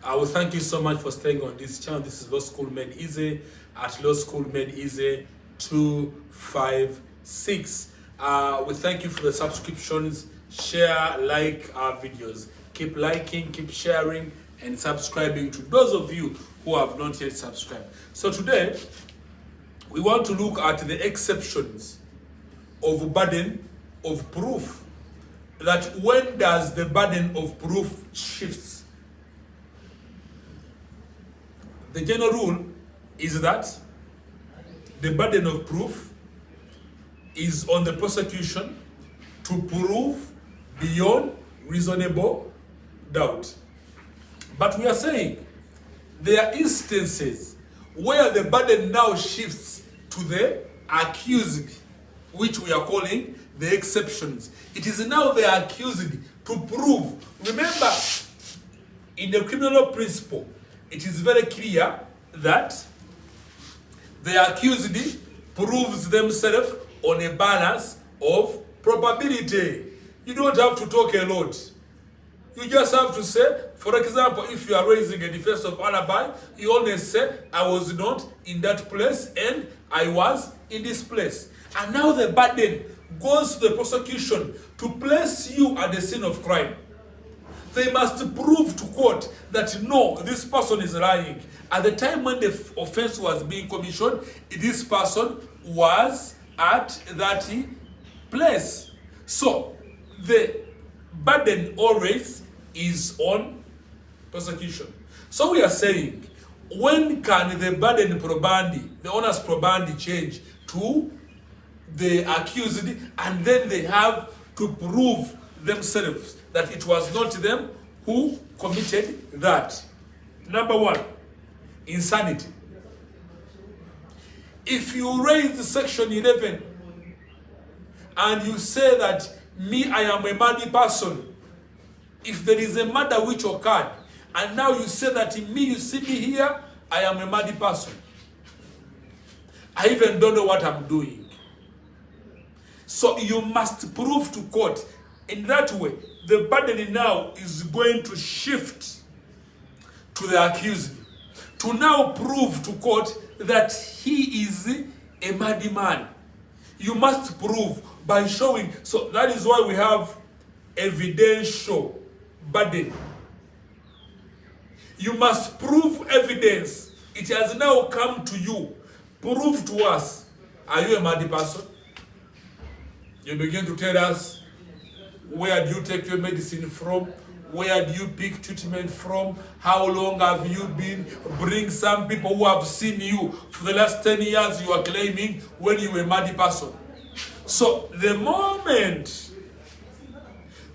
I will thank you so much for staying on this channel. This is Law School Made Easy at Law School Made Easy 256. We thank you for the subscriptions. Share, like our videos. Keep liking, keep sharing, and subscribing to those of you who have not yet subscribed. So today, we want to look at the exceptions of burden of proof. That when does the burden of proof shifts? The general rule is that the burden of proof is on the prosecution to prove beyond reasonable doubt. But we are saying there are instances where the burden now shifts to the accused, which we are calling the exceptions. It is now the accused to prove. Remember, in the criminal principle, it is very clear that the accused proves themselves on a balance of probability. You don't have to talk a lot. You just have to say, for example, if you are raising a defense of alibi, you only say, I was not in that place and I was in this place. And now the burden goes to the prosecution to place you at the scene of crime. They must prove to court that no, this person is lying. At the time when the offense was being commissioned, this person was at that place. So the burden always is on prosecution. So we are saying, when can the burden probandi, the honors probandi, change to the accused, and then they have to prove themselves that it was not them who committed that? Number one, insanity. If you raise section 11 and you say that me, I am a mad person, if there is a murder which occurred, and now you say that me, you see me here, I am a mad person. I even don't know what I'm doing. So you must prove to court. In that way, the burden now is going to shift to the accused to now prove to court that he is a madman. You must prove by showing. So that is why we have evidential burden. You must prove evidence. It has now come to you. Prove to us. Are you a mad person? You begin to tell us, where do you take your medicine from? Where do you pick treatment from? How long have you been? Bring some people who have seen you for the last 10 years you are claiming when you were a mad person. So the moment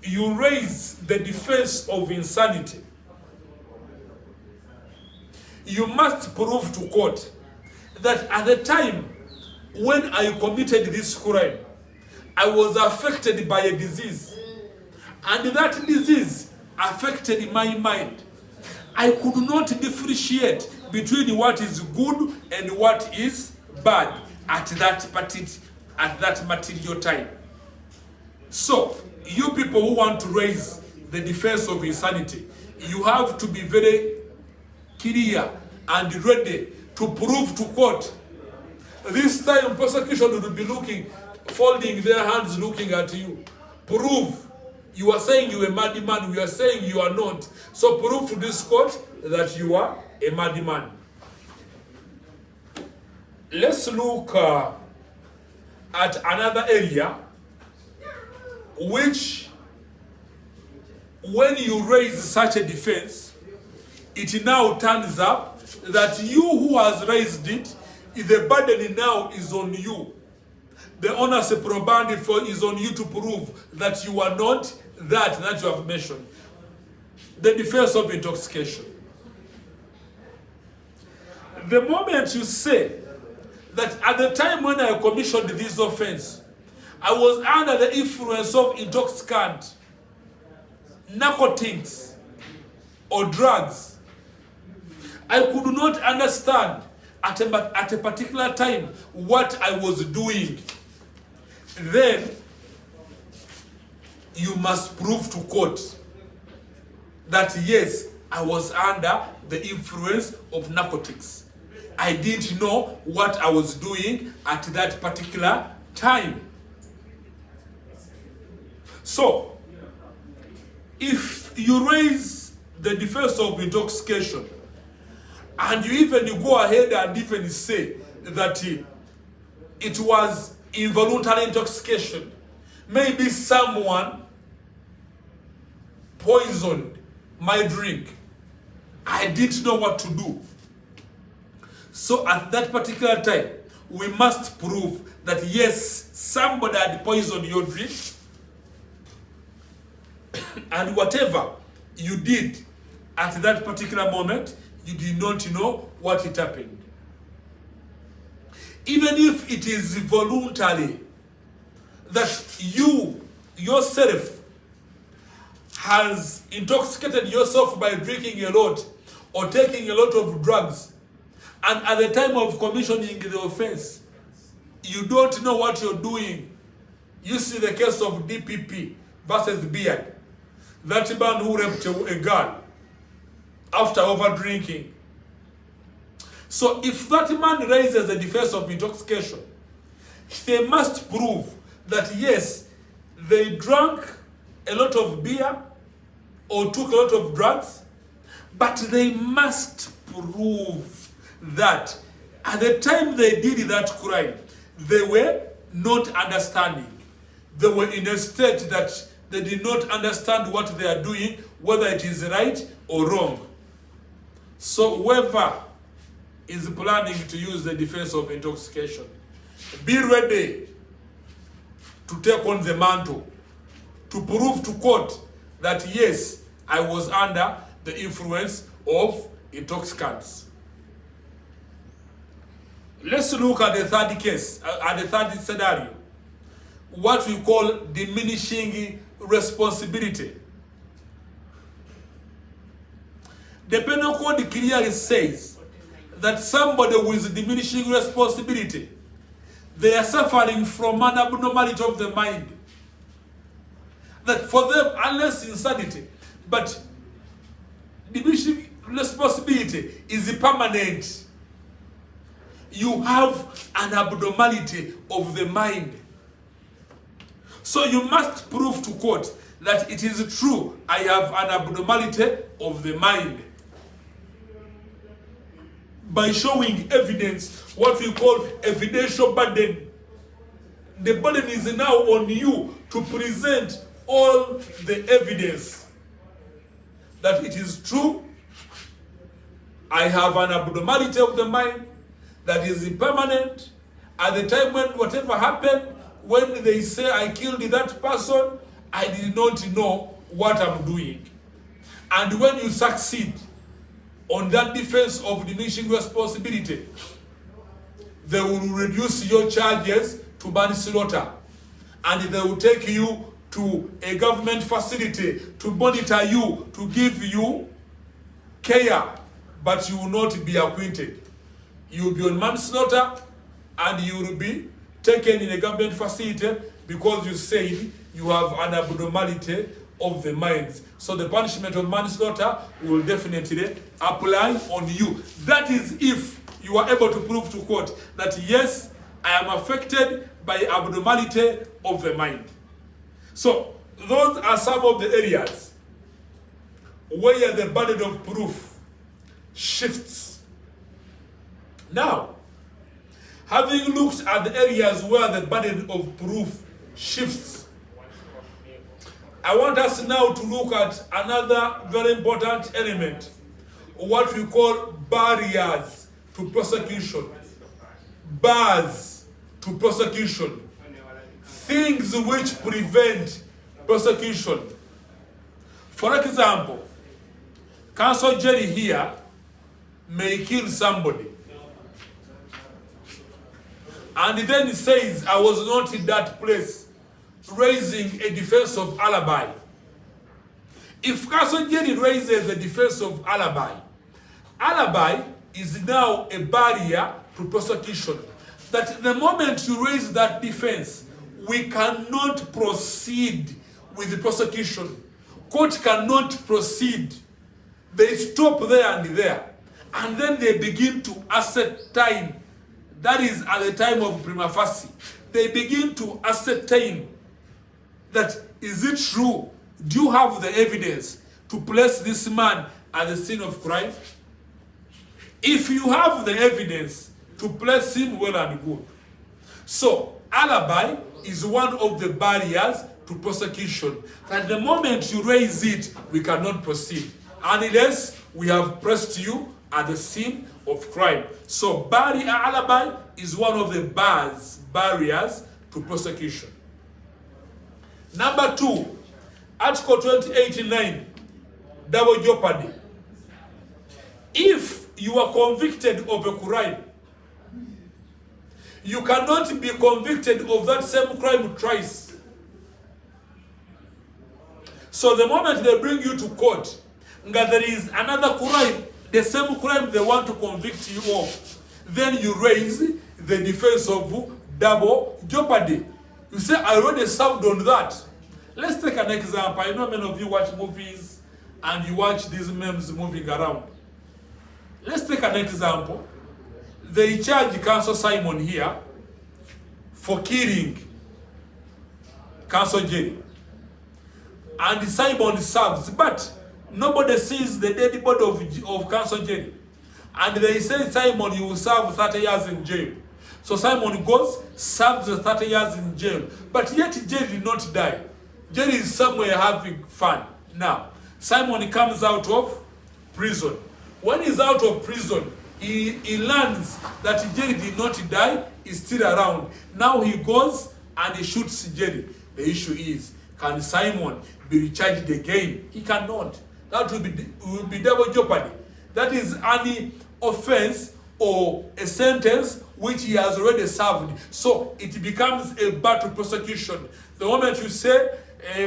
you raise the defense of insanity, you must prove to court that at the time when I committed this crime, I was affected by a disease. And that disease affected my mind. I could not differentiate between what is good and what is bad at that material time. So, you people who want to raise the defense of insanity, you have to be very clear and ready to prove to court. This time, prosecution will be looking, folding their hands, looking at you. Prove. You are saying you are a madman, we are saying you are not. So prove to this court that you are a madman. Let's look at another area which, when you raise such a defense, it now turns up that you who has raised it, the burden now is on you. The honors probandi is on you to prove that you are not that you have mentioned. The defense of intoxication. The moment you say that at the time when I commissioned this offense, I was under the influence of intoxicant, narcotics, or drugs, I could not understand at a particular time what I was doing, then you must prove to court that yes, I was under the influence of narcotics. I didn't know what I was doing at that particular time. So, if you raise the defense of intoxication, and you go ahead and even say that it was involuntary intoxication, maybe someone poisoned my drink, I didn't know what to do. So at that particular time, we must prove that yes, somebody had poisoned your drink, and whatever you did at that particular moment, you did not know what had happened. Even if it is voluntary, that you yourself has intoxicated yourself by drinking a lot or taking a lot of drugs, and at the time of commissioning the offense, you don't know what you're doing. You see the case of DPP versus Beard, that man who raped a girl after over drinking. So if that man raises a defense of intoxication, they must prove that yes, they drank a lot of beer or took a lot of drugs, but they must prove that at the time they did that crime, they were not understanding. They were in a state that they did not understand what they are doing, whether it is right or wrong. So whoever is planning to use the defense of intoxication, be ready to take on the mantle, to prove to court that yes, I was under the influence of intoxicants. Let's look at the third case, at the third scenario, what we call diminishing responsibility. The penal code clearly says that somebody with diminishing responsibility, they are suffering from an abnormality of the mind. That for them, unless insanity, but diminishing responsibility is permanent. You have an abnormality of the mind. So you must prove to court that it is true, I have an abnormality of the mind, by showing evidence, what we call evidential burden. The burden is now on you to present all the evidence that it is true, I have an abnormality of the mind that is impermanent. At the time when whatever happened, when they say I killed that person, I did not know what I'm doing. And when you succeed on that defense of diminishing responsibility, they will reduce your charges to manslaughter, and they will take you to a government facility to monitor you, to give you care, but you will not be acquitted. You will be on manslaughter, and you will be taken in a government facility because you said you have an abnormality of the mind. So the punishment of manslaughter will definitely apply on you. That is if you are able to prove to court that yes, I am affected by abnormality of the mind. So those are some of the areas where the burden of proof shifts. Now, having looked at the areas where the burden of proof shifts, I want us now to look at another very important element, what we call barriers to prosecution. Bars to prosecution. Things which prevent prosecution. For example, Counsel Jerry here may kill somebody, and then he says, I was not in that place, raising a defense of alibi. If Counsel Jerry raises a defense of alibi, alibi is now a barrier to prosecution. That the moment you raise that defense, we cannot proceed with the prosecution. Court cannot proceed. They stop there and there. And then they begin to ascertain, that is at the time of prima facie, they begin to ascertain that, is it true? Do you have the evidence to place this man at the scene of crime? If you have the evidence to place him, well and good. So, alibi is one of the barriers to prosecution. At the moment you raise it, we cannot proceed unless we have pressed you at the scene of crime. So, alibi is one of the barriers to prosecution. Number 2, Article 2089, double jeopardy. If you are convicted of a crime, you cannot be convicted of that same crime twice. So the moment they bring you to court, there is another crime, the same crime they want to convict you of, then you raise the defense of double jeopardy. You say, I already served on that. Let's take an example. I know many of you watch movies and you watch these memes moving around. Let's take an example. They charge Counsel Simon here for killing Counsel Jerry. And Simon serves, but nobody sees the dead body of Counsel Jerry. And they say, Simon, you will serve 30 years in jail. So Simon goes, serves the 30 years in jail. But yet Jerry did not die. Jerry is somewhere having fun. Now, Simon comes out of prison. When he's out of prison, he learns that Jerry did not die, is still around. Now he goes and he shoots Jerry. The issue is, can Simon be recharged again? He cannot. That will be double jeopardy. That is any offense or a sentence which he has already served. So it becomes a battle prosecution. The moment you say,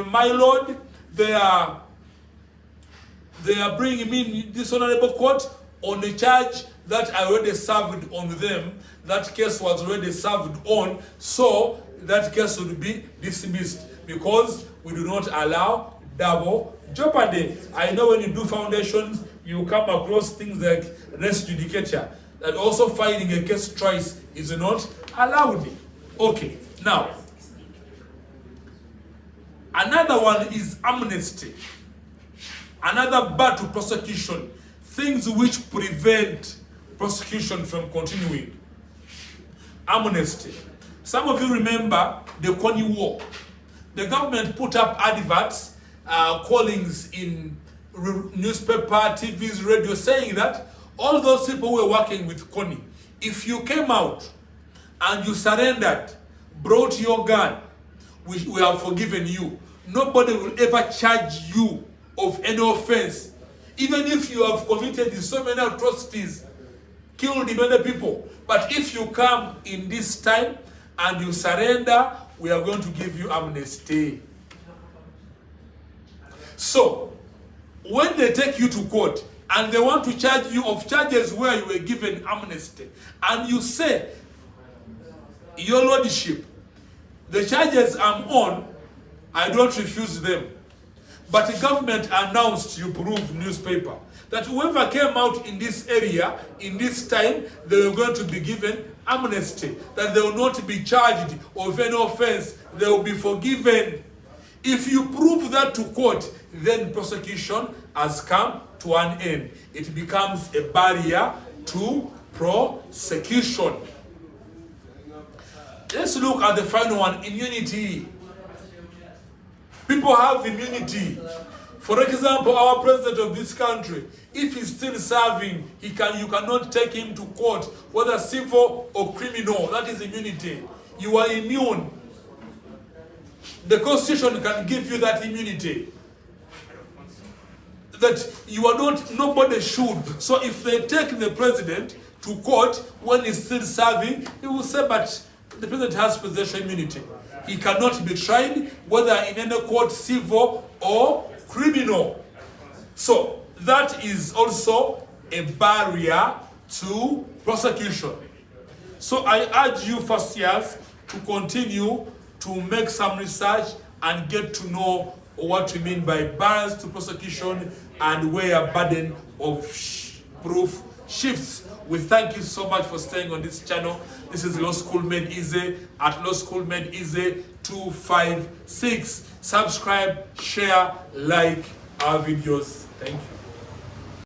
my lord, they are bringing me in this honorable court on the charge that I already served on them. That case was already served on, so that case will be dismissed because we do not allow double jeopardy. I know when you do foundations, you come across things like res judicature, that also filing a case twice is not allowed. Okay, now, another one is amnesty. Another bar to prosecution, things which prevent prosecution from continuing. Amnesty. Some of you remember the Coney War. The government put up adverts, callings in newspaper, TVs, radio, saying that all those people who were working with Coney, if you came out and you surrendered, brought your gun, we have forgiven you. Nobody will ever charge you of any offense, even if you have committed so many atrocities, killed many people. But if you come in this time and you surrender, we are going to give you amnesty. So, when they take you to court and they want to charge you of charges where you were given amnesty, and you say, your lordship, the charges I'm on, I don't refuse them. But the government announced, you prove newspaper, that whoever came out in this area, in this time, they were going to be given amnesty, that they will not be charged of any offense, they will be forgiven. If you prove that to court, then prosecution has come to an end. It becomes a barrier to prosecution. Let's look at the final one, immunity. People have immunity. For example, our president of this country, if he's still serving, you cannot take him to court, whether civil or criminal. That is immunity. You are immune. The Constitution can give you that immunity. That you are not, nobody should. So if they take the president to court when he's still serving, he will say, but the president has presidential immunity. He cannot be tried, whether in any court, civil or criminal. So that is also a barrier to prosecution. So I urge you first years to continue to make some research and get to know what we mean by bars to prosecution and where burden of proof shifts. We thank you so much for staying on this channel. This is Law School Made Easy at Law School Made Easy 256. Subscribe, share, like our videos. Thank you.